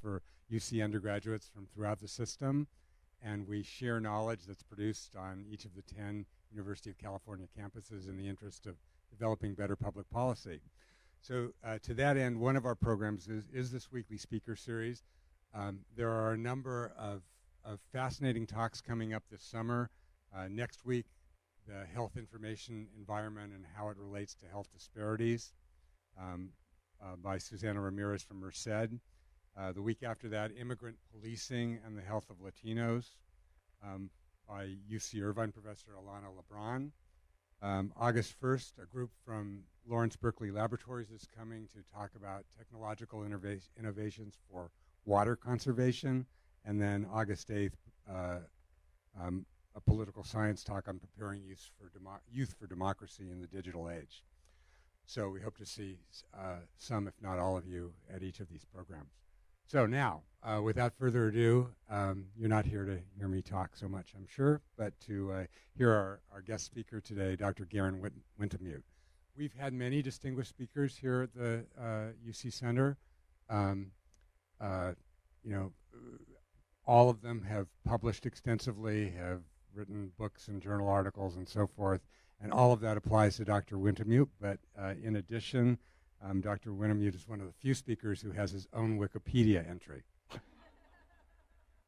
for UC undergraduates from throughout the system, and we share knowledge that's produced on each of the 10 University of California campuses in the interest of developing better public policy. So to that end, one of our programs is this weekly speaker series. There are a number of fascinating talks coming up this summer. Next week, the health information environment and how it relates to health disparities by Susana Ramirez from Merced. The week after that, immigrant policing and the health of Latinos by UC Irvine professor Alana Lebron. August 1st, a group from Lawrence Berkeley Laboratories is coming to talk about technological innovations for water conservation. And then August 8th, a political science talk on preparing youth for democracy in the digital age. So we hope to see some, if not all of you, at each of these programs. So now, without further ado, you're not here to hear me talk so much, I'm sure, but to hear our guest speaker today, Dr. Garen Wintemute. We've had many distinguished speakers here at the UC Center. All of them have published extensively, have written books and journal articles and so forth, and all of that applies to Dr. Wintemute. But in addition, Dr. Wintemute is one of the few speakers who has his own Wikipedia entry.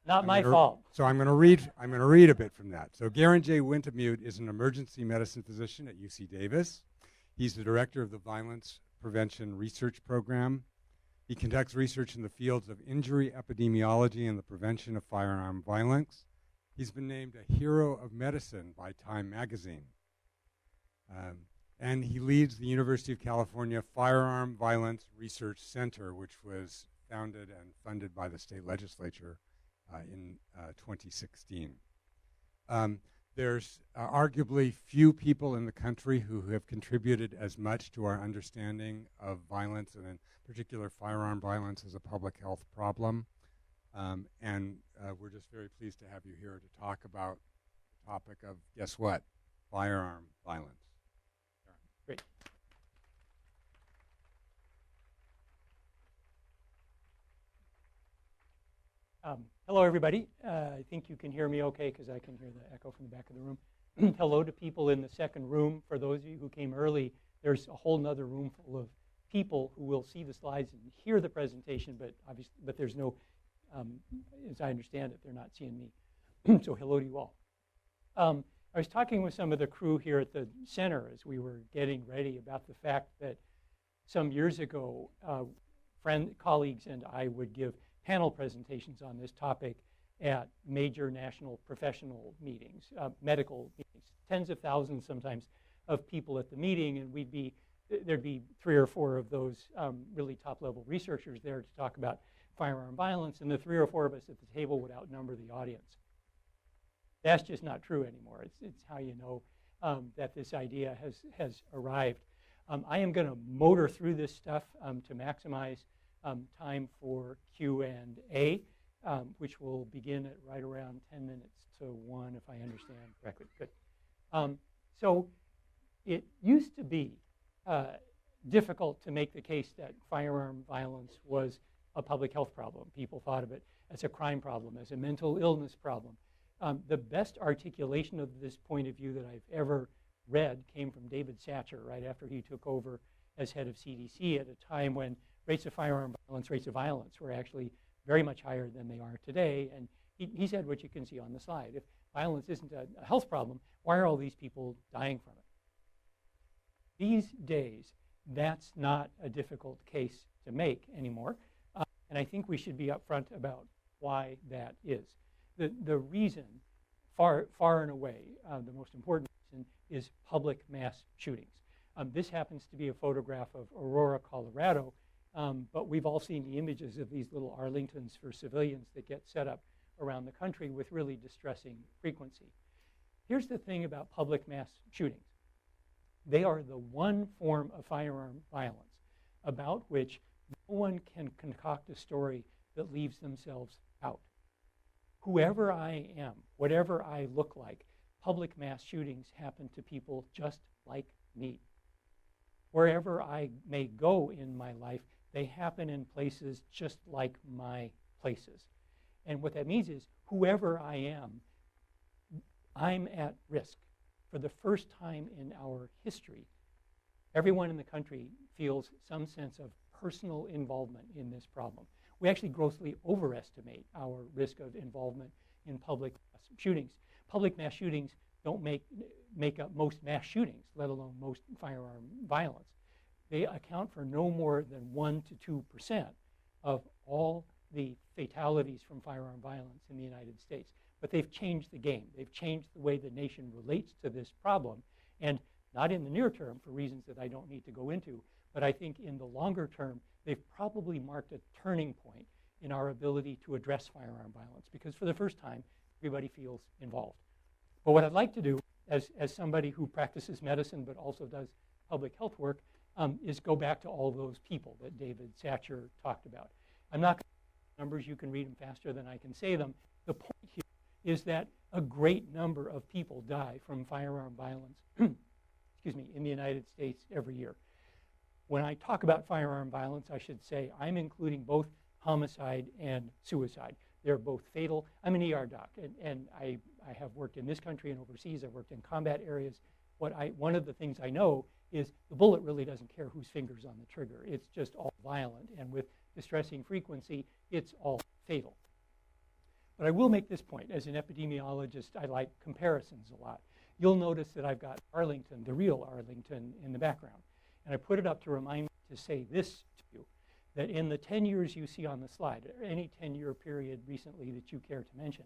Not my fault. So I'm going to read a bit from that. So Garen J. Wintemute is an emergency medicine physician at UC Davis. He's the director of the Violence Prevention Research Program. He conducts research in the fields of injury epidemiology and the prevention of firearm violence. He's been named a hero of medicine by Time magazine. And he leads the University of California Firearm Violence Research Center, which was founded and funded by the state legislature in 2016. There's arguably few people in the country who have contributed as much to our understanding of violence, and in particular firearm violence, as a public health problem. And we're just very pleased to have you here to talk about the topic of, guess what, firearm violence. Great. Hello, everybody. I think you can hear me okay because I can hear the echo from the back of the room. Hello to people in the second room. For those of you who came early, there's a whole nother room full of people who will see the slides and hear the presentation, but there's no, as I understand it, they're not seeing me. So hello to you all. I was talking with some of the crew here at the center as we were getting ready about the fact that some years ago, colleagues and I would give panel presentations on this topic at major national professional meetings, medical meetings, tens of thousands sometimes of people at the meeting, and there'd be 3 or 4 of those really top-level researchers there to talk about firearm violence, and the 3 or 4 of us at the table would outnumber the audience. That's just not true anymore. It's how you know that this idea has arrived. I am going to motor through this stuff to maximize time for Q&A, which will begin at right around 10 minutes to 1, if I understand correctly. Good. So it used to be difficult to make the case that firearm violence was a public health problem. People thought of it as a crime problem, as a mental illness problem. The best articulation of this point of view that I've ever read came from David Satcher right after he took over as head of CDC at a time when rates of firearm violence, rates of violence were actually very much higher than they are today. And he said what you can see on the slide. If violence isn't a health problem, why are all these people dying from it? These days, that's not a difficult case to make anymore. And I think we should be upfront about why that is. The reason, far and away, the most important reason is public mass shootings. This happens to be a photograph of Aurora, Colorado, but we've all seen the images of these little Arlingtons for civilians that get set up around the country with really distressing frequency. Here's the thing about public mass shootings. They are the one form of firearm violence about which no one can concoct a story that leaves themselves out. Whoever I am, whatever I look like, public mass shootings happen to people just like me. Wherever I may go in my life, they happen in places just like my places. And what that means is whoever I am, I'm at risk. For the first time in our history, everyone in the country feels some sense of personal involvement in this problem. We actually grossly overestimate our risk of involvement in public mass shootings. Public mass shootings don't make up most mass shootings, let alone most firearm violence. They account for no more than 1% to 2% of all the fatalities from firearm violence in the United States. But they've changed the game. They've changed the way the nation relates to this problem. And not in the near term for reasons that I don't need to go into, but I think in the longer term, they've probably marked a turning point in our ability to address firearm violence, because for the first time, everybody feels involved. But what I'd like to do, as somebody who practices medicine but also does public health work, is go back to all those people that David Satcher talked about. I'm not going to use numbers. You can read them faster than I can say them. The point here is that a great number of people die from firearm violence in the United States every year. When I talk about firearm violence, I should say I'm including both homicide and suicide. They're both fatal. I'm an ER doc, and I have worked in this country and overseas. I've worked in combat areas. One of the things I know is the bullet really doesn't care whose finger's on the trigger. It's just all violent, and with distressing frequency, it's all fatal. But I will make this point. As an epidemiologist, I like comparisons a lot. You'll notice that I've got Arlington, the real Arlington, in the background. And I put it up to remind me to say this to you, that in the 10 years you see on the slide, or any 10-year period recently that you care to mention,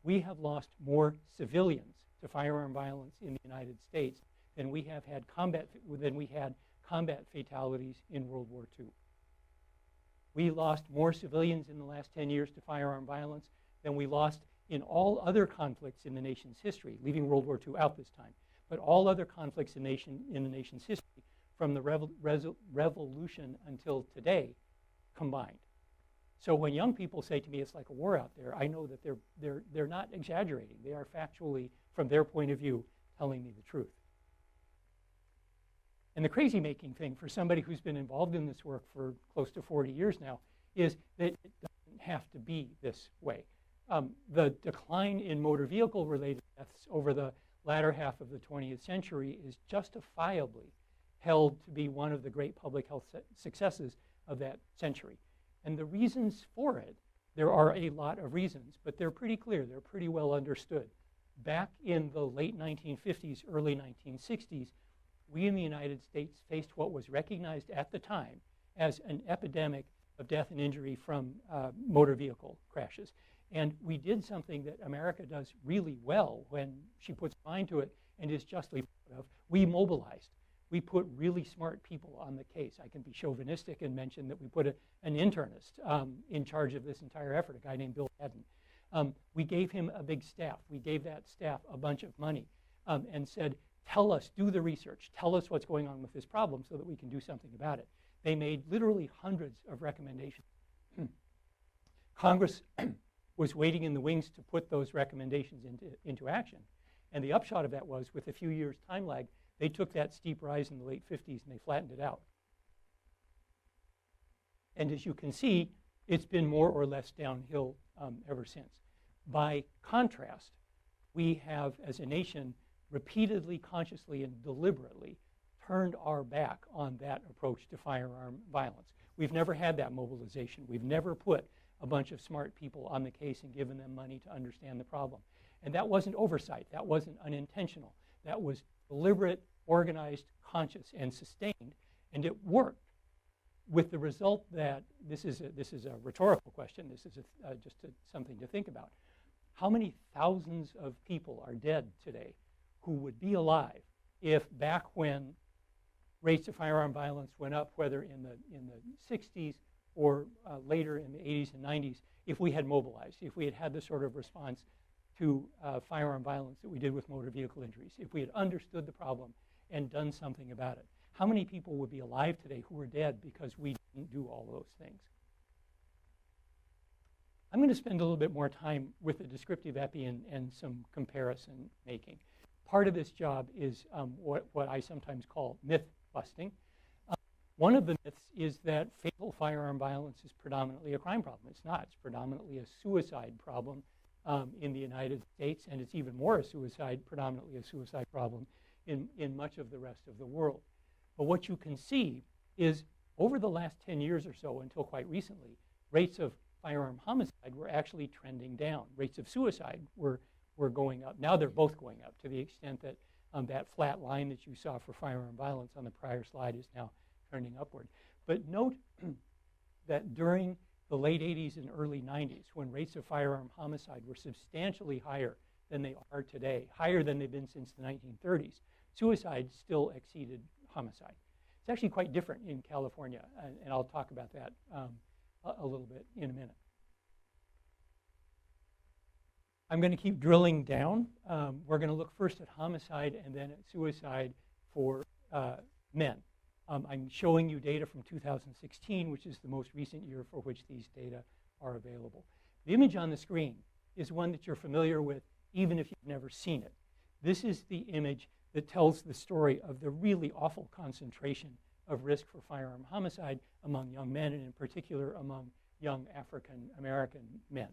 we have lost more civilians to firearm violence in the United States than we had combat fatalities in World War II. We lost more civilians in the last 10 years to firearm violence than we lost in all other conflicts in the nation's history, leaving World War II out this time, but all other conflicts in the nation's history from the revolution until today combined. So when young people say to me it's like a war out there, I know that they're not exaggerating. They are factually, from their point of view, telling me the truth. And the crazy-making thing for somebody who's been involved in this work for close to 40 years now is that it doesn't have to be this way. The decline in motor vehicle-related deaths over the latter half of the 20th century is justifiably held to be one of the great public health successes of that century. And the reasons for it, there are a lot of reasons, but they're pretty clear. They're pretty well understood. Back in the late 1950s, early 1960s, we in the United States faced what was recognized at the time as an epidemic of death and injury from motor vehicle crashes. And we did something that America does really well when she puts mind to it and is justly proud of. We mobilized. We put really smart people on the case. I can be chauvinistic and mention that we put an internist in charge of this entire effort, a guy named Bill Madden. We gave him a big staff. We gave that staff a bunch of money and said, tell us, do the research, tell us what's going on with this problem so that we can do something about it. They made literally hundreds of recommendations. Congress was waiting in the wings to put those recommendations into action. And the upshot of that was, with a few years' time lag, they took that steep rise in the late 50s and they flattened it out. And as you can see, it's been more or less downhill ever since. By contrast, we have, as a nation, repeatedly, consciously, and deliberately turned our back on that approach to firearm violence. We've never had that mobilization. We've never put a bunch of smart people on the case and given them money to understand the problem. And that wasn't oversight. That wasn't unintentional. That was deliberate, organized, conscious, and sustained, and it worked, with the result that this is a rhetorical question. This is something to think about. How many thousands of people are dead today who would be alive if back when rates of firearm violence went up, whether in the 60s or later in the 80s and 90s, if we had mobilized, if we had had the sort of response to firearm violence that we did with motor vehicle injuries, if we had understood the problem and done something about it? How many people would be alive today who were dead because we didn't do all those things? I'm going to spend a little bit more time with the descriptive epi and some comparison making. Part of this job is what I sometimes call myth busting. One of the myths is that fatal firearm violence is predominantly a crime problem. It's not. It's predominantly a suicide problem in the United States, and it's even more predominantly a suicide problem in much of the rest of the world. But what you can see is over the last 10 years or so, until quite recently, rates of firearm homicide were actually trending down. Rates of suicide were going up. Now they're both going up to the extent that that flat line that you saw for firearm violence on the prior slide is now turning upward. But note that during the late 80s and early 90s, when rates of firearm homicide were substantially higher than they are today, higher than they've been since the 1930s, suicide still exceeded homicide. It's actually quite different in California, and I'll talk about that a little bit in a minute. I'm going to keep drilling down. We're going to look first at homicide and then at suicide for men. I'm showing you data from 2016, which is the most recent year for which these data are available. The image on the screen is one that you're familiar with, even if you've never seen it. This is the image that tells the story of the really awful concentration of risk for firearm homicide among young men, and in particular among young African American men.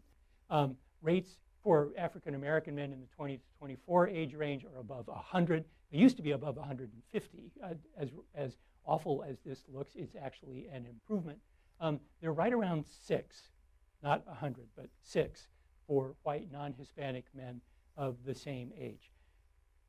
Rates for African American men in the 20 to 24 age range are above 100. They used to be above 150. As awful as this looks, it's actually an improvement. They're right around 6, not 100, but 6 for white non-Hispanic men of the same age.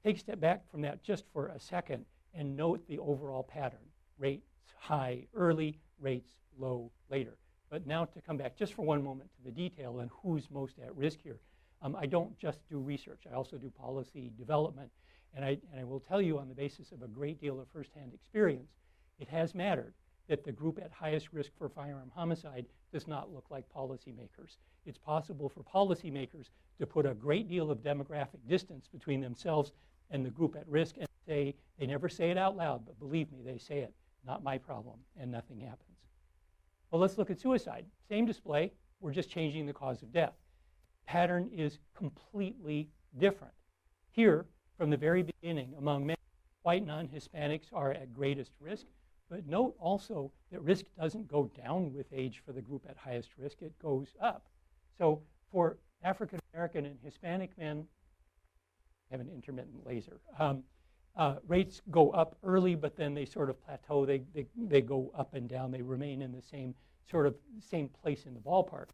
Take a step back from that just for a second and note the overall pattern. Rates high early, rates low later. But now to come back just for one moment to the detail and who's most at risk here. I don't just do research. I also do policy development. And I will tell you on the basis of a great deal of firsthand experience, it has mattered that the group at highest risk for firearm homicide does not look like policymakers. It's possible for policymakers to put a great deal of demographic distance between themselves and the group at risk and say, they never say it out loud, but believe me, they say it, not my problem, and nothing happens. Well, let's look at suicide. Same display, we're just changing the cause of death. Pattern is completely different. Here, from the very beginning, among men, white non-Hispanics are at greatest risk, but note also that risk doesn't go down with age for the group at highest risk, it goes up. So for African American and Hispanic men, I have an intermittent laser. Rates go up early, but then they sort of plateau. They go up and down. They remain in the same place in the ballpark.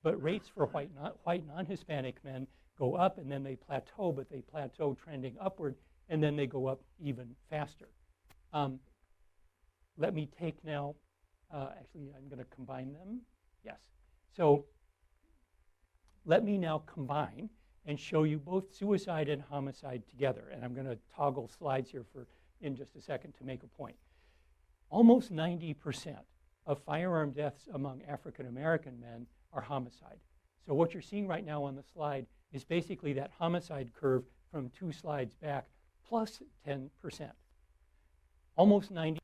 But rates for white non-Hispanic men go up, and then they plateau, but they plateau trending upward, and then they go up even faster. Let me take now, actually I'm going to combine them. Yes. So let me now combine and show you both suicide and homicide together. And I'm going to toggle slides here in just a second to make a point. Almost 90% of firearm deaths among African American men are homicide. So what you're seeing right now on the slide is basically that homicide curve from 2 slides back plus 10%. Almost 90%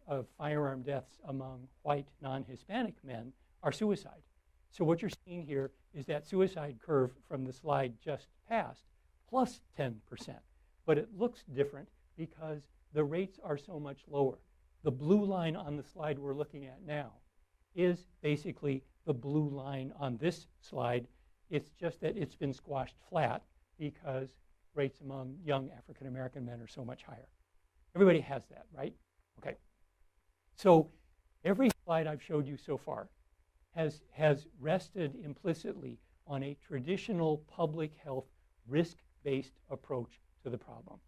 of firearm deaths among white non-Hispanic men are suicide. So what you're seeing here is that suicide curve from the slide just passed, plus 10%. But it looks different because the rates are so much lower. The blue line on the slide we're looking at now is basically the blue line on this slide. It's just that it's been squashed flat because rates among young African American men are so much higher. Everybody has that, right? Okay. So every slide I've showed you so far has rested implicitly on a traditional public health risk-based approach to the problem.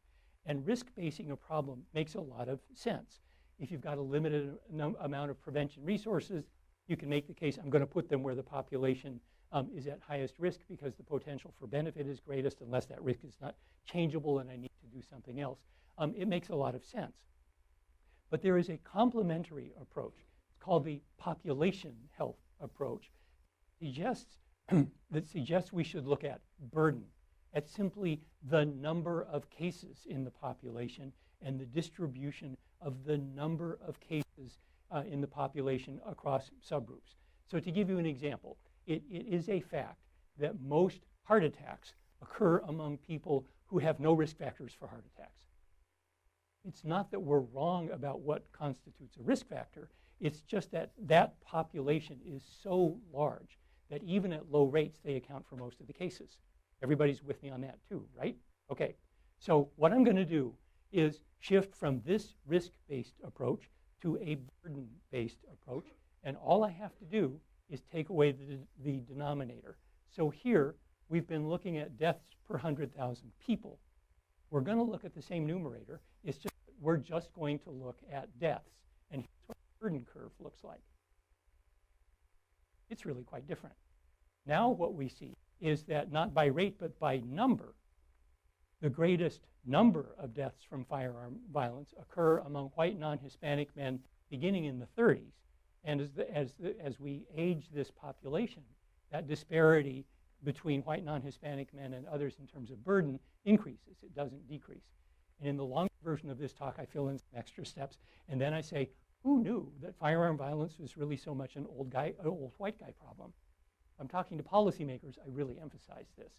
And risk-basing a problem makes a lot of sense. If you've got a limited amount of prevention resources, you can make the case, I'm going to put them where the population is at highest risk because the potential for benefit is greatest unless that risk is not changeable and I need to do something else. It makes a lot of sense. But there is a complementary approach. It's called the population health approach. That suggests we should look at burden, at simply the number of cases in the population and the distribution of the number of cases in the population across subgroups. So to give you an example, it is a fact that most heart attacks occur among people who have no risk factors for heart attacks. It's not that we're wrong about what constitutes a risk factor. It's just that that population is so large that even at low rates, they account for most of the cases. Everybody's with me on that too, right? Okay, so what I'm going to do is shift from this risk-based approach to a burden-based approach, and all I have to do is take away the denominator. So here, we've been looking at deaths per 100,000 people. We're going to look at the same numerator. It's just we're just going to look at deaths, and here's what the burden curve looks like. It's really quite different. Now what we see is that not by rate, but by number, the greatest number of deaths from firearm violence occur among white non-Hispanic men beginning in the 30s. And as we age this population, that disparity between white non-Hispanic men and others in terms of burden increases. It doesn't decrease. And in the longer version of this talk, I fill in some extra steps. And then I say, who knew that firearm violence was really so much an old white guy problem? I'm talking to policymakers. I really emphasize this.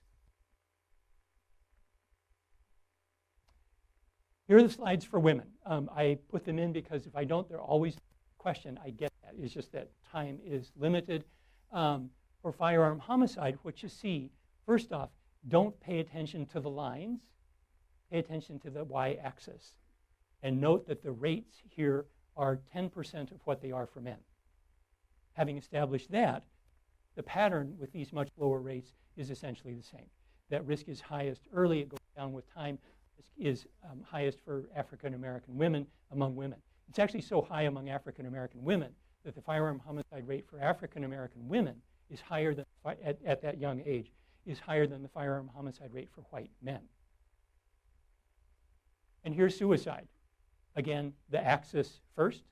Here are the slides for women. I put them in because if I don't, they're always a question. I get that. It's just that time is limited. For firearm homicide, what you see, first off, don't pay attention to the lines. Pay attention to the y-axis. And note that the rates here are 10% of what they are for men. Having established that, the pattern with these much lower rates is essentially the same. That risk is highest early, it goes down with time. Risk is highest for African American women among women. It's actually so high among African American women that the firearm homicide rate for African American women is higher than, at that young age, is higher than the firearm homicide rate for white men. And here's suicide. Again, the axis first,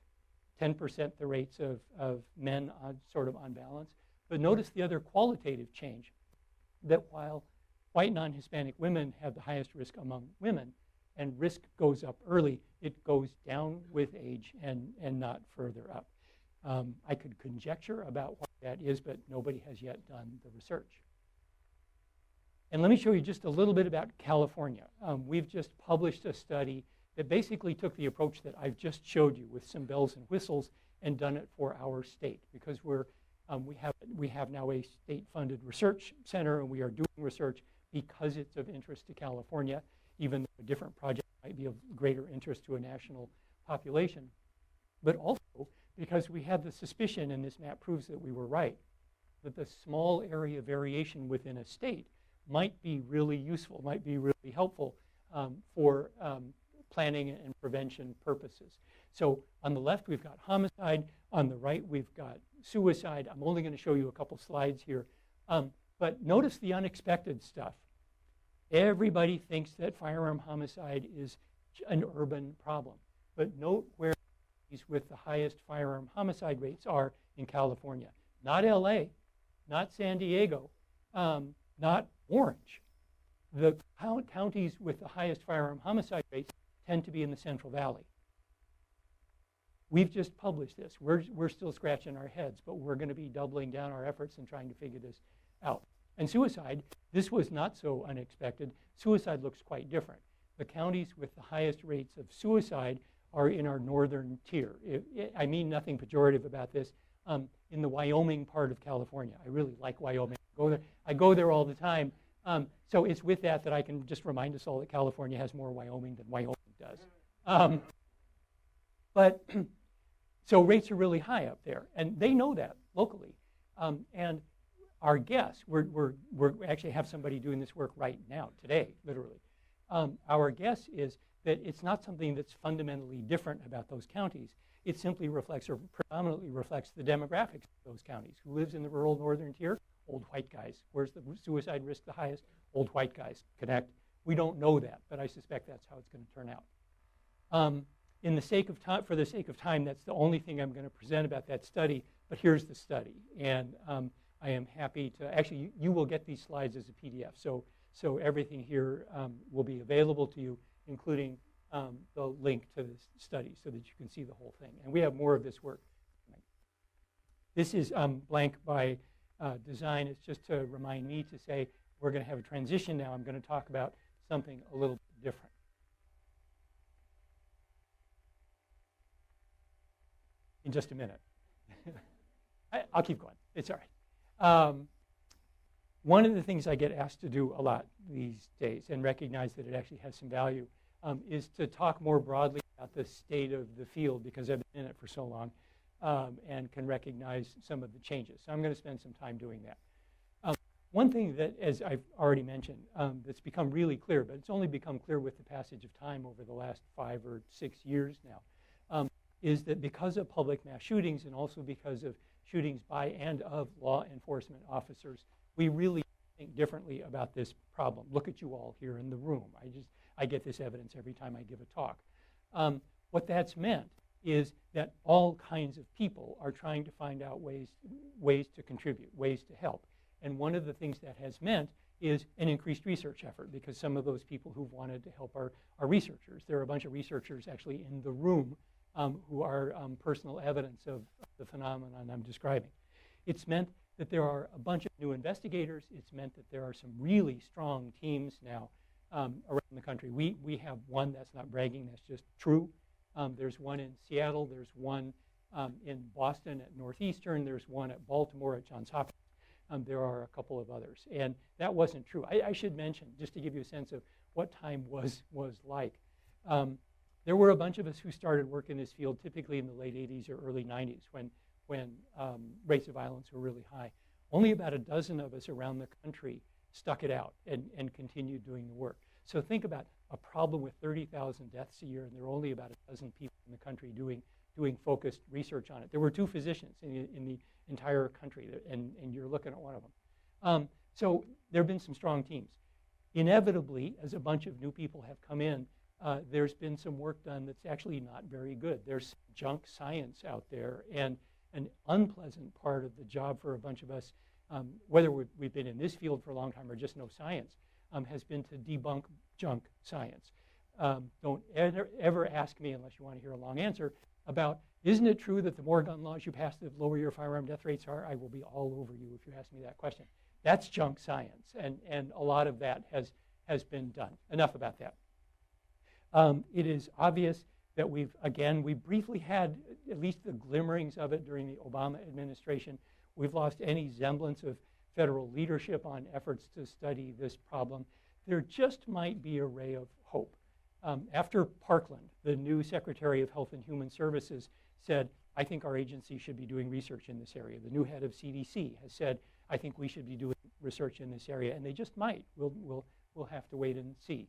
10% the rates of men sort of on balance. But notice the other qualitative change, that while white non-Hispanic women have the highest risk among women, and risk goes up early, it goes down with age and not further up. I could conjecture about what that is, but nobody has yet done the research. And let me show you just a little bit about California. We've just published a study that basically took the approach that I've just showed you with some bells and whistles and done it for our state, because we have now a state-funded research center, and we are doing research because it's of interest to California, even though a different project might be of greater interest to a national population. But also because we had the suspicion, and this map proves that we were right, that the small area variation within a state might be really useful, might be really helpful for planning and prevention purposes. So on the left, we've got homicide. On the right, we've got suicide. I'm only going to show you a couple slides here. But notice the unexpected stuff. Everybody thinks that firearm homicide is an urban problem. But note where these with the highest firearm homicide rates are in California. Not LA, not San Diego, not Orange. The counties with the highest firearm homicide rates tend to be in the Central Valley. We've just published this. We're still scratching our heads, but we're going to be doubling down our efforts and trying to figure this out. And suicide, this was not so unexpected. Suicide looks quite different. The counties with the highest rates of suicide are in our northern tier. I mean nothing pejorative about this. In the Wyoming part of California. I really like Wyoming. I go there all the time. So it's with that I can just remind us all that California has more Wyoming than Wyoming does. But so rates are really high up there, and they know that locally. And our guess, we actually have somebody doing this work right now, today, literally. Our guess is that it's not something that's fundamentally different about those counties. It simply reflects, or predominantly reflects, the demographics of those counties. Who lives in the rural northern tier? Old white guys. Where's the suicide risk the highest? Old white guys. Connect. We don't know that, but I suspect that's how it's going to turn out. In the sake of time, for the sake of time, that's the only thing I'm going to present about that study, but here's the study. And I am happy to, actually, you will get these slides as a PDF. So everything here will be available to you, including the link to this study so that you can see the whole thing. And we have more of this work. This is blank by design. It's just to remind me to say we're going to have a transition now. I'm going to talk about something a little bit different. in just a minute. I'll keep going. It's all right. One of the things I get asked to do a lot these days, and recognize that it actually has some value, is to talk more broadly about the state of the field, because I've been in it for so long and can recognize some of the changes. So I'm going to spend some time doing that. One thing that, as I've already mentioned, that's become really clear, but it's only become clear with the passage of time over the last 5 or 6 years now, is that because of public mass shootings and also because of shootings by and of law enforcement officers, we really think differently about this problem. Look at you all here in the room. I get this evidence every time I give a talk. What that's meant is that all kinds of people are trying to find out ways to contribute, ways to help. And one of the things that has meant is an increased research effort, because some of those people who've wanted to help are researchers. There are a bunch of researchers actually in the room who are personal evidence of the phenomenon I'm describing. It's meant that there are a bunch of new investigators. It's meant that there are some really strong teams now around the country. We have one, that's not bragging, that's just true. There's one in Seattle. There's one in Boston at Northeastern. There's one at Baltimore at Johns Hopkins. There are a couple of others. And that wasn't true. I should mention, just to give you a sense of what time was like, there were a bunch of us who started work in this field typically in the late 80s or early 90s when rates of violence were really high. Only about a dozen of us around the country stuck it out and continued doing the work. So think about a problem with 30,000 deaths a year, and there are only about a dozen people in the country doing focused research on it. There were 2 physicians in the entire country, and you're looking at one of them. So there have been some strong teams. Inevitably, as a bunch of new people have come in, there's been some work done that's actually not very good. There's junk science out there, and an unpleasant part of the job for a bunch of us, whether we've been in this field for a long time or just know science, has been to debunk junk science. Don't ever ask me, unless you want to hear a long answer, about, isn't it true that the more gun laws you pass, the lower your firearm death rates are? I will be all over you if you ask me that question. That's junk science, and a lot of that has been done. Enough about that. It is obvious that we briefly had at least the glimmerings of it during the Obama administration. We've lost any semblance of federal leadership on efforts to study this problem. There just might be a ray of hope. After Parkland, the new Secretary of Health and Human Services said, I think our agency should be doing research in this area. The new head of CDC has said, I think we should be doing research in this area, and they just might. We'll have to wait and see.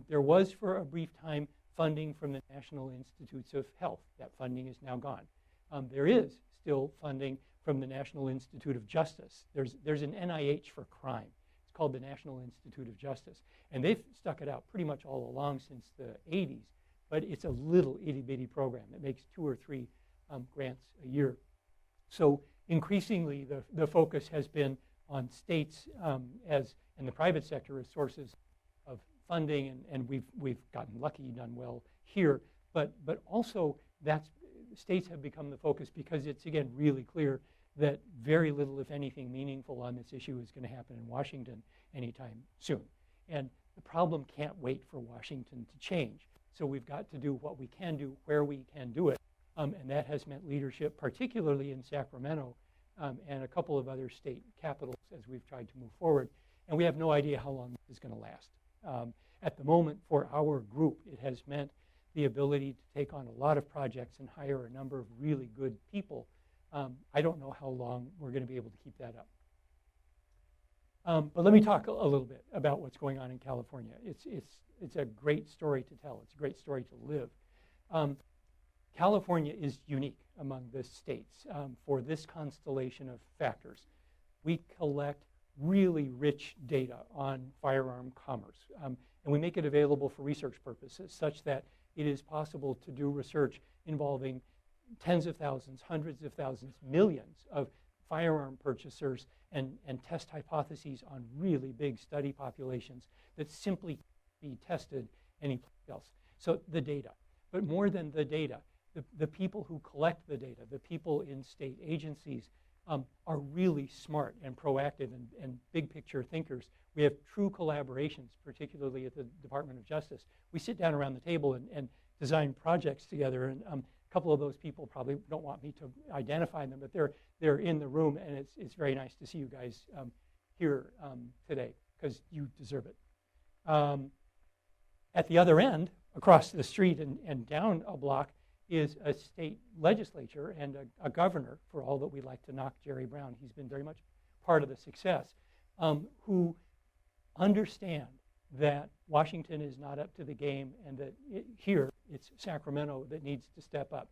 There was, for a brief time, funding from the National Institutes of Health. That funding is now gone. There is still funding from the National Institute of Justice. There's an NIH for crime. It's called the National Institute of Justice. And they've stuck it out pretty much all along since the 80s, but it's a little itty-bitty program that makes 2 or 3 grants a year. So increasingly, the focus has been on states and the private sector as sources of funding, and we've gotten lucky, done well here, but also states have become the focus because it's, again, really clear that very little, if anything, meaningful on this issue is going to happen in Washington anytime soon. And the problem can't wait for Washington to change. So we've got to do what we can do where we can do it. And that has meant leadership, particularly in Sacramento and a couple of other state capitals as we've tried to move forward. And we have no idea how long this is going to last. At the moment, for our group, it has meant the ability to take on a lot of projects and hire a number of really good people. I don't know how long we're going to be able to keep that up. But let me talk a little bit about what's going on in California. It's a great story to tell. It's a great story to live. California is unique among the states for this constellation of factors. We collect really rich data on firearm commerce, and we make it available for research purposes such that it is possible to do research involving tens of thousands, hundreds of thousands, millions of firearm purchasers and test hypotheses on really big study populations that simply can't be tested anyplace else. So the data, but more than the data, the people who collect the data, the people in state agencies are really smart and proactive and big picture thinkers. We have true collaborations, particularly at the Department of Justice. We sit down around the table and design projects together, and A couple of those people probably don't want me to identify them, but they're in the room, and it's very nice to see you guys here today, because you deserve it. At the other end, across the street and down a block, is a state legislature and a governor, for all that we like to knock Jerry Brown. He's been very much part of the success, who understand that Washington is not up to the game, and that here it's Sacramento that needs to step up,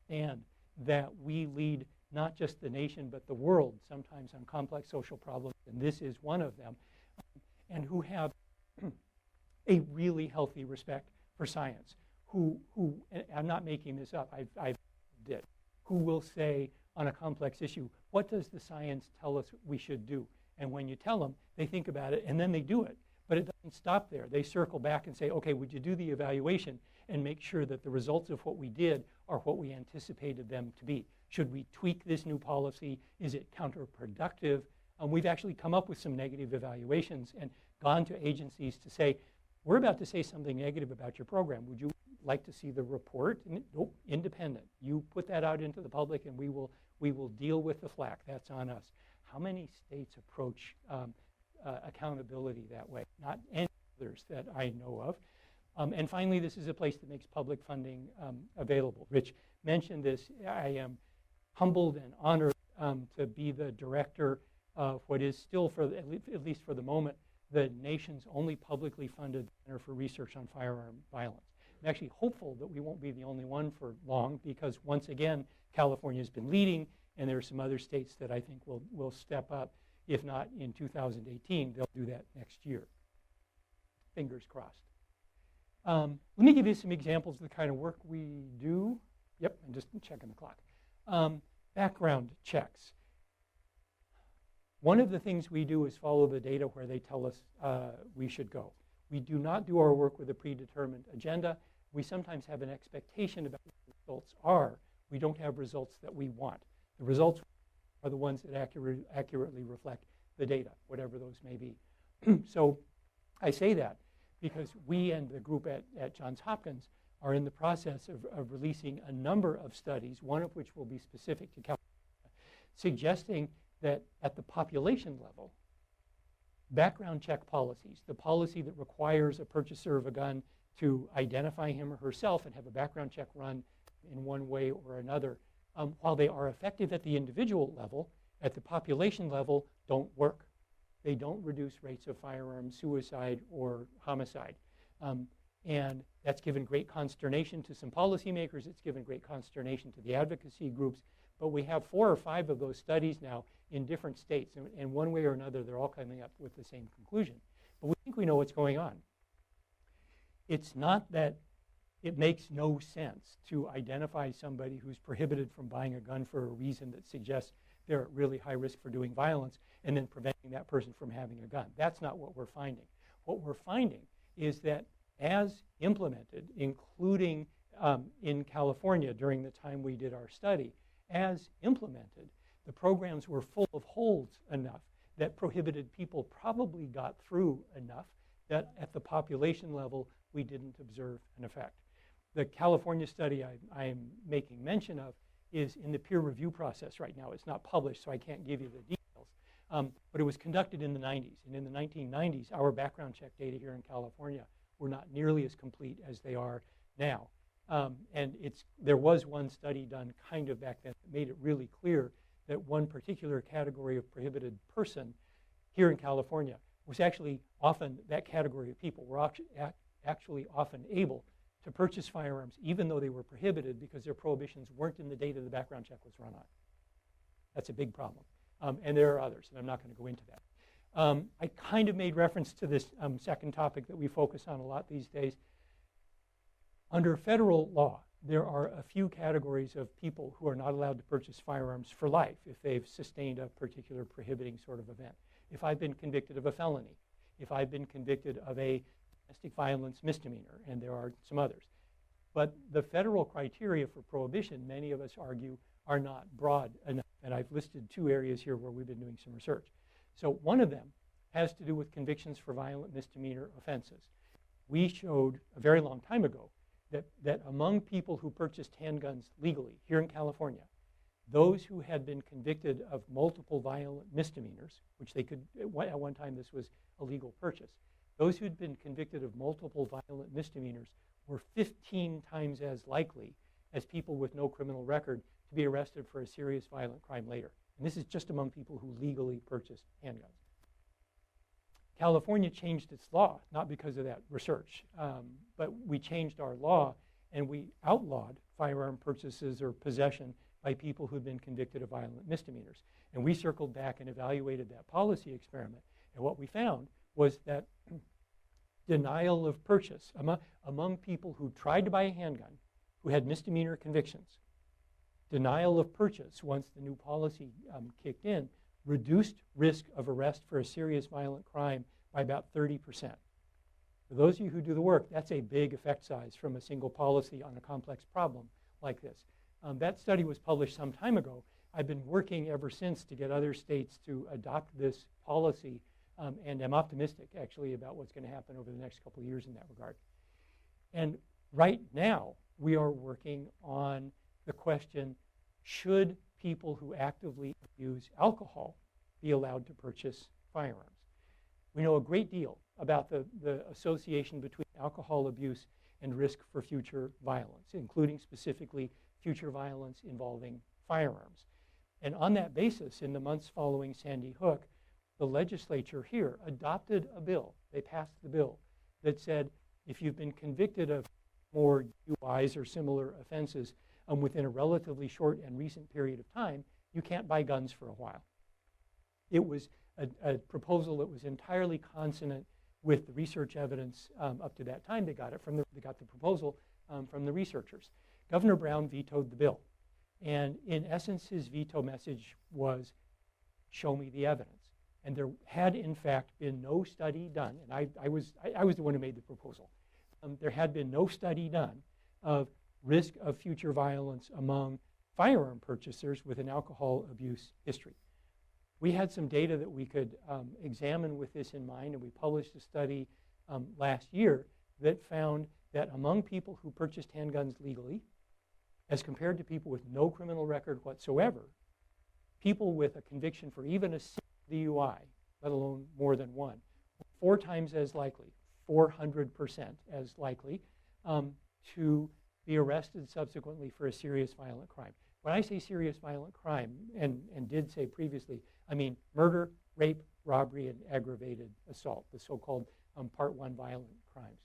and that we lead not just the nation but the world sometimes on complex social problems, and this is one of them, and who have a really healthy respect for science, who and I'm not making this up, I've did, who will say on a complex issue, what does the science tell us we should do? And when you tell them, they think about it and then they do it. But it doesn't stop there. They circle back and say, okay, would you do the evaluation and make sure that the results of what we did are what we anticipated them to be? Should we tweak this new policy? Is it counterproductive? We've actually come up with some negative evaluations and gone to agencies to say, we're about to say something negative about your program. Would you like to see the report? Nope, independent. You put that out into the public and we will deal with the flack. That's on us. How many states approach accountability that way? Not any others that I know of. And finally, this is a place that makes public funding available. Rich mentioned this. I am humbled and honored to be the director of what is still, at least for the moment, the nation's only publicly funded Center for Research on Firearm Violence. I'm actually hopeful that we won't be the only one for long, because once again, California has been leading, and there are some other states that I think will step up. If not in 2018, they'll do that next year. Fingers crossed. Let me give you some examples of the kind of work we do. Yep, I'm just checking the clock. Background checks. One of the things we do is follow the data where they tell us we should go. We do not do our work with a predetermined agenda. We sometimes have an expectation about what the results are. We don't have results that we want. The results are the ones that accurately reflect the data, whatever those may be. So I say that because we and the group at Johns Hopkins are in the process of releasing a number of studies, one of which will be specific to California, suggesting that at the population level, background check policies, the policy that requires a purchaser of a gun to identify him or herself and have a background check run in one way or another, while they are effective at the individual level, at the population level, don't work. They don't reduce rates of firearm suicide or homicide. And that's given great consternation to some policymakers. It's given great consternation to the advocacy groups. But we have 4 or 5 of those studies now in different states. And one way or another, they're all coming up with the same conclusion. But we think we know what's going on. It's not that it makes no sense to identify somebody who's prohibited from buying a gun for a reason that suggests they're at really high risk for doing violence and then preventing that person from having a gun. That's not what we're finding. What we're finding is that as implemented, including in California during the time we did our study, as implemented, the programs were full of holes enough that prohibited people probably got through enough that at the population level we didn't observe an effect. The California study I'm making mention of is in the peer review process right now. It's not published, so I can't give you the details. But it was conducted in the 90s. And in the 1990s, our background check data here in California were not nearly as complete as they are now. And there was one study done kind of back then that made it really clear that one particular category of prohibited person here in California was actually often, that category of people were actually often able to purchase firearms even though they were prohibited because their prohibitions weren't in the data the background check was run on. That's a big problem. And there are others, and I'm not going to go into that. I kind of made reference to this second topic that we focus on a lot these days. Under federal law, there are a few categories of people who are not allowed to purchase firearms for life if they've sustained a particular prohibiting sort of event. If I've been convicted of a felony, if I've been convicted of a domestic violence misdemeanor, and there are some others. But the federal criteria for prohibition, many of us argue, are not broad enough. And I've listed 2 areas here where we've been doing some research. So one of them has to do with convictions for violent misdemeanor offenses. We showed a very long time ago that among people who purchased handguns legally here in California, those who had been convicted of multiple violent misdemeanors, which they could, at one time this was a legal purchase, those who had been convicted of multiple violent misdemeanors were 15 times as likely as people with no criminal record to be arrested for a serious violent crime later. And this is just among people who legally purchased handguns. California changed its law, not because of that research, but we changed our law and we outlawed firearm purchases or possession by people who'd been convicted of violent misdemeanors. And we circled back and evaluated that policy experiment. And what we found was that denial of purchase among people who tried to buy a handgun, who had misdemeanor convictions, denial of purchase once the new policy kicked in, reduced risk of arrest for a serious violent crime by about 30%. For those of you who do the work, that's a big effect size from a single policy on a complex problem like this. That study was published some time ago. I've been working ever since to get other states to adopt this policy, and I'm optimistic, actually, about what's going to happen over the next couple of years in that regard. And right now, we are working on the question, should people who actively abuse alcohol be allowed to purchase firearms? We know a great deal about the association between alcohol abuse and risk for future violence, including specifically future violence involving firearms. And on that basis, in the months following Sandy Hook, the legislature here adopted a bill, they passed the bill, that said if you've been convicted of more UIs or similar offenses within a relatively short and recent period of time, you can't buy guns for a while. It was a proposal that was entirely consonant with the research evidence up to that time. They got the proposal from the researchers. Governor Brown vetoed the bill. And in essence, his veto message was, show me the evidence. And there had, in fact, been no study done, and I was the one who made the proposal. There had been no study done of risk of future violence among firearm purchasers with an alcohol abuse history. We had some data that we could examine with this in mind, and we published a study last year that found that among people who purchased handguns legally, as compared to people with no criminal record whatsoever, people with a conviction for even a single DUI, let alone more than one, 4 times as likely, 400% as likely, to be arrested subsequently for a serious violent crime. When I say serious violent crime, and did say previously, I mean murder, rape, robbery, and aggravated assault, the so-called Part 1 violent crimes.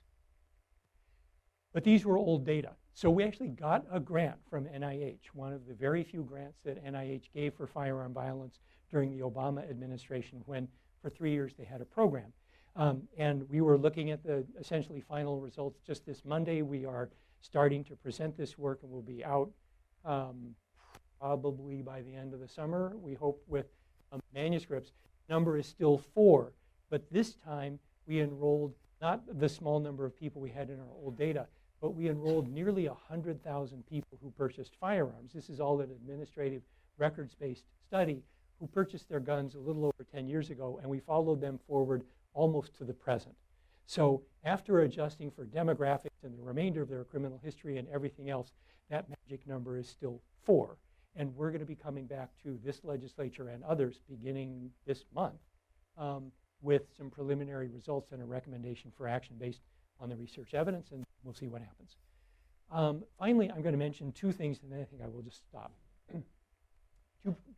But these were old data. So we actually got a grant from NIH, one of the very few grants that NIH gave for firearm violence during the Obama administration, when for 3 years they had a program. And we were looking at the essentially final results just this Monday. We are starting to present this work, and we'll be out probably by the end of the summer, we hope, with manuscripts. Number is still 4, but this time we enrolled not the small number of people we had in our old data, but we enrolled nearly 100,000 people who purchased firearms. This is all an administrative records-based study, who purchased their guns a little over 10 years ago, and we followed them forward almost to the present. So after adjusting for demographics and the remainder of their criminal history and everything else, that magic number is still 4. And we're going to be coming back to this legislature and others beginning this month with some preliminary results and a recommendation for action based on the research evidence, and we'll see what happens. Finally, I'm going to mention 2 things, and then I think I will just stop.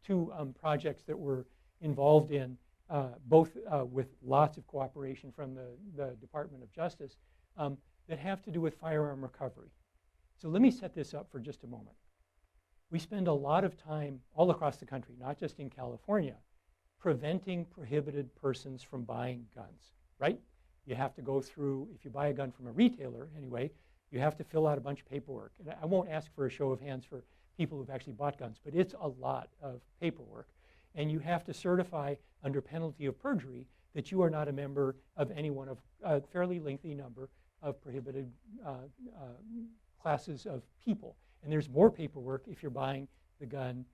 two projects that we're involved in, both with lots of cooperation from the Department of Justice, that have to do with firearm recovery. So let me set this up for just a moment. We spend a lot of time all across the country, not just in California, preventing prohibited persons from buying guns, right? You have to go through, if you buy a gun from a retailer anyway, you have to fill out a bunch of paperwork. And I won't ask for a show of hands for people who've actually bought guns, but it's a lot of paperwork. And you have to certify under penalty of perjury that you are not a member of any one of a fairly lengthy number of prohibited classes of people. And there's more paperwork if you're buying the gun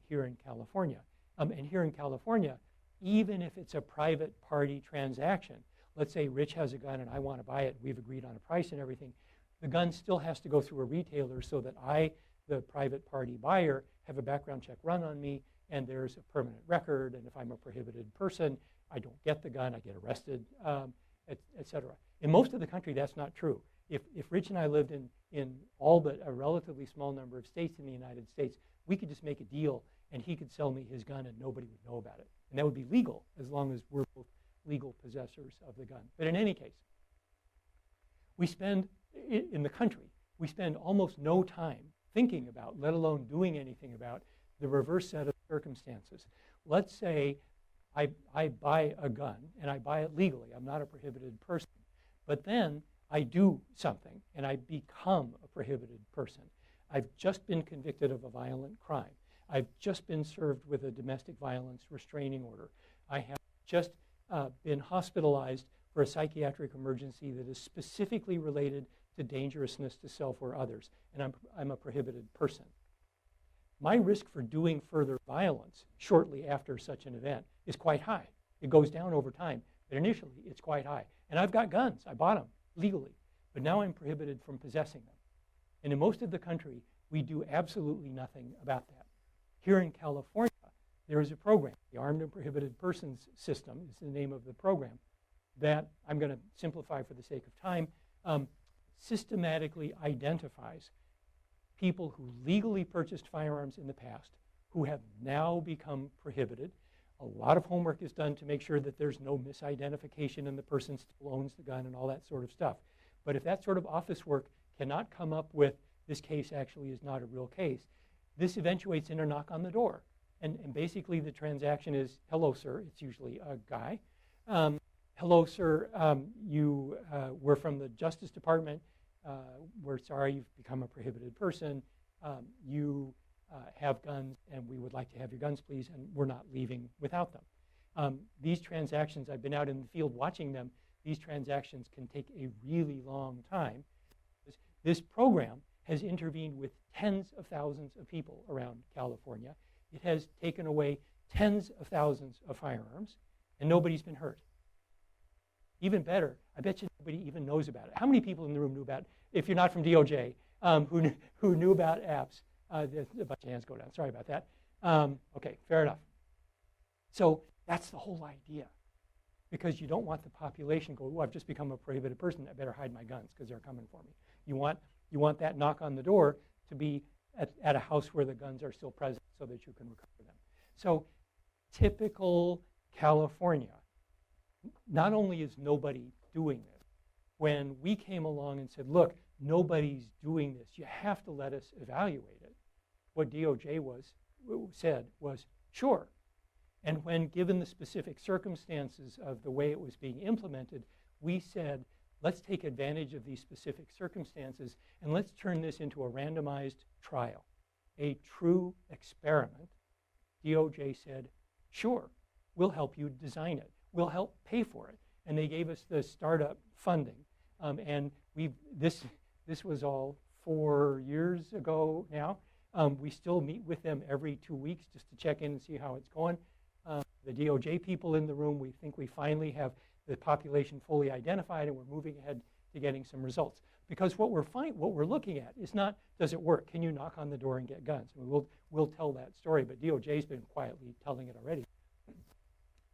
here in California. And here in California, even if it's a private party transaction, let's say Rich has a gun and I want to buy it, we've agreed on a price and everything, The gun still has to go through a retailer so that I, the private party buyer, have a background check run on me, and there's a permanent record, and if I'm a prohibited person, I don't get the gun, I get arrested, et cetera. In most of the country, that's not true. If Rich and I lived in all but a relatively small number of states in the United States, we could just make a deal, and he could sell me his gun, and nobody would know about it. And that would be legal, as long as we're both legal possessors of the gun. But in any case, we spend, in the country, we spend almost no time thinking about, let alone doing anything about, the reverse set of circumstances. Let's say I buy a gun, and I buy it legally. I'm not a prohibited person. But then I do something, and I become a prohibited person. I've just been convicted of a violent crime. I've just been served with a domestic violence restraining order. I have just been hospitalized for a psychiatric emergency that is specifically related to dangerousness to self or others, and I'm a prohibited person. My risk for doing further violence shortly after such an event is quite high. It goes down over time, but initially it's quite high. And I've got guns. I bought them legally, but now I'm prohibited from possessing them. And in most of the country, we do absolutely nothing about that. Here in California, there is a program, the Armed and Prohibited Persons System is the name of the program, that I'm going to simplify for the sake of time, systematically identifies people who legally purchased firearms in the past, who have now become prohibited. A lot of homework is done to make sure that there's no misidentification and the person still owns the gun and all that sort of stuff. But if that sort of office work cannot come up with, this case actually is not a real case, this eventuates in a knock on the door. And basically the transaction is, hello, sir, it's usually a guy. Hello, sir, you were from the Justice Department. We're sorry you've become a prohibited person. You have guns, and we would like to have your guns, please, and we're not leaving without them. These transactions, I've been out in the field watching them, these transactions can take a really long time. This program has intervened with tens of thousands of people around California. It has taken away tens of thousands of firearms, and nobody's been hurt. Even better, I bet you nobody even knows about it. How many people in the room knew about it? If you're not from DOJ, who knew about apps? There's a bunch of hands go down. Sorry about that. Okay, fair enough. So that's the whole idea. Because you don't want the population go, oh, I've just become a prohibited person. I better hide my guns because they're coming for me. You want that knock on the door to be at a house where the guns are still present so that you can recover them. So typical California, not only is nobody doing this, when we came along and said, look, nobody's doing this, you have to let us evaluate it, what DOJ said was, sure. And when given the specific circumstances of the way it was being implemented, we said, let's take advantage of these specific circumstances and let's turn this into a randomized trial, a true experiment. DOJ said, sure, we'll help you design it. We'll help pay for it. And they gave us the startup funding. And this was all 4 years ago now. We still meet with them every 2 weeks just to check in and see how it's going. The DOJ people in the room, we think we finally have the population fully identified, and we're moving ahead to getting some results. Because what we're looking at is not, does it work? Can you knock on the door and get guns? I mean, we'll tell that story, but DOJ's been quietly telling it already.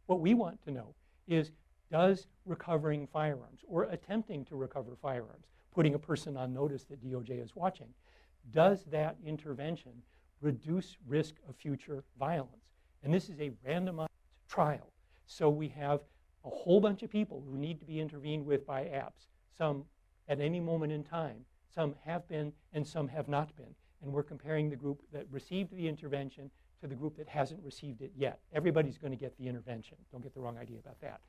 What we want to know is, does recovering firearms or attempting to recover firearms, putting a person on notice that DOJ is watching, does that intervention reduce risk of future violence? And this is a randomized trial. So we have a whole bunch of people who need to be intervened with by apps, some at any moment in time, some have been and some have not been. And we're comparing the group that received the intervention to the group that hasn't received it yet. Everybody's going to get the intervention. Don't get the wrong idea about that.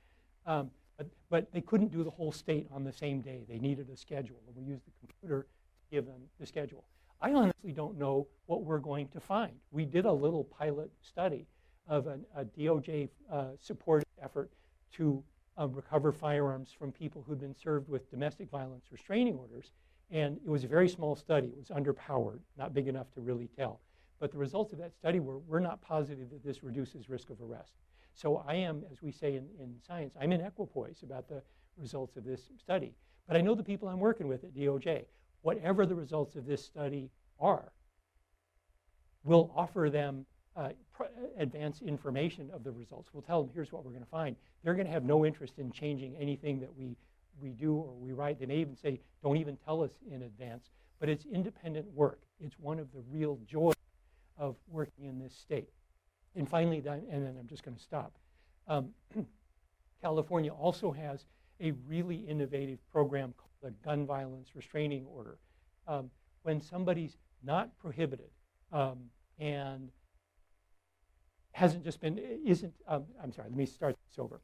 But they couldn't do the whole state on the same day. They needed a schedule, and we used the computer to give them the schedule. I honestly don't know what we're going to find. We did a little pilot study of a DOJ supported effort to recover firearms from people who'd been served with domestic violence restraining orders. And it was a very small study. It was underpowered, not big enough to really tell. But the results of that study were, we're not positive that this reduces risk of arrest. So I am, as we say in science, I'm in equipoise about the results of this study. But I know the people I'm working with at DOJ. whatever the results of this study are, we'll offer them advanced information of the results. We'll tell them, here's what we're going to find. They're going to have no interest in changing anything that we do or we write. They may even say, don't even tell us in advance. But it's independent work. It's one of the real joys of working in this state. And finally, and then I'm just going to stop. California also has a really innovative program called the Gun Violence Restraining Order. When somebody's not prohibited and hasn't just been, I'm sorry, let me start this over.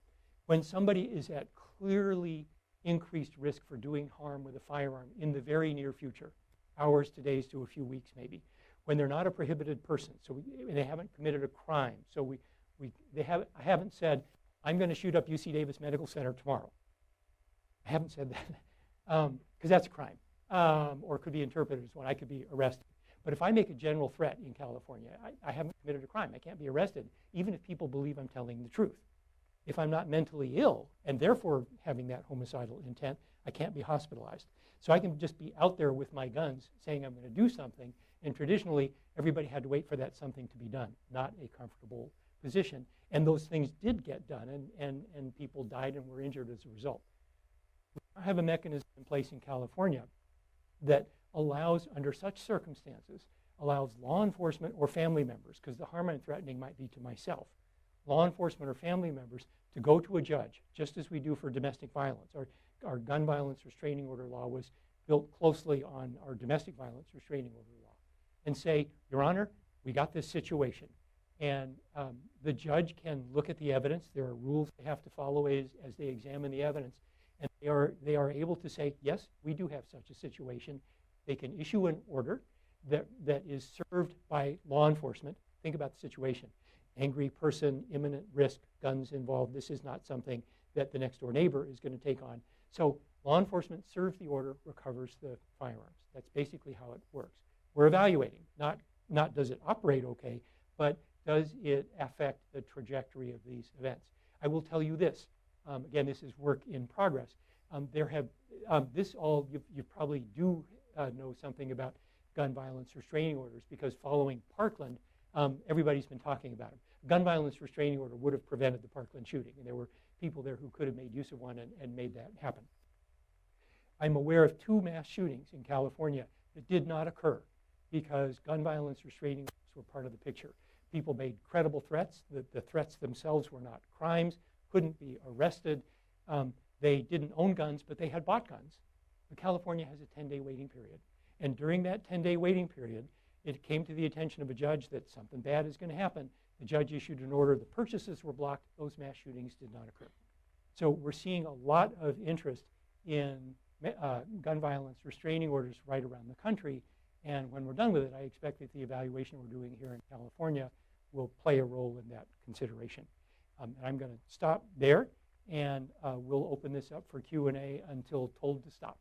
When somebody is at clearly increased risk for doing harm with a firearm in the very near future, hours to days to a few weeks maybe, when they're not a prohibited person, so they haven't committed a crime, so I haven't said, I'm going to shoot up UC Davis Medical Center tomorrow. I haven't said that, because that's a crime, or could be interpreted as one. I could be arrested. But if I make a general threat in California, I haven't committed a crime. I can't be arrested, even if people believe I'm telling the truth. If I'm not mentally ill, and therefore having that homicidal intent, I can't be hospitalized. So I can just be out there with my guns saying I'm going to do something, and traditionally, everybody had to wait for that something to be done, not a comfortable position. And those things did get done, and people died and were injured as a result. We have a mechanism in place in California that allows, under such circumstances, allows law enforcement or family members, because the harm I'm threatening might be to myself, law enforcement or family members to go to a judge, just as we do for domestic violence. Our gun violence restraining order law was built closely on our domestic violence restraining order law, and say, Your Honor, we got this situation. And the judge can look at the evidence. There are rules they have to follow as they examine the evidence. And they are able to say, yes, we do have such a situation. They can issue an order that is served by law enforcement. Think about the situation. Angry person, imminent risk, guns involved. This is not something that the next door neighbor is going to take on. So law enforcement serves the order, recovers the firearms. That's basically how it works. We're evaluating, not does it operate okay, but does it affect the trajectory of these events? I will tell you this. Again, this is work in progress. You probably do know something about gun violence restraining orders, because following Parkland, everybody's been talking about them. Gun violence restraining order would have prevented the Parkland shooting, and there were people there who could have made use of one and made that happen. I'm aware of 2 mass shootings in California that did not occur because gun violence restraining orders were part of the picture. People made credible threats. The threats themselves were not crimes, couldn't be arrested. They didn't own guns, but they had bought guns. But California has a 10-day waiting period. And during that 10-day waiting period, it came to the attention of a judge that something bad is going to happen. The judge issued an order. The purchases were blocked. Those mass shootings did not occur. So we're seeing a lot of interest in gun violence restraining orders right around the country. And when we're done with it, I expect that the evaluation we're doing here in California will play a role in that consideration. And I'm going to stop there, and we'll open this up for Q&A until told to stop.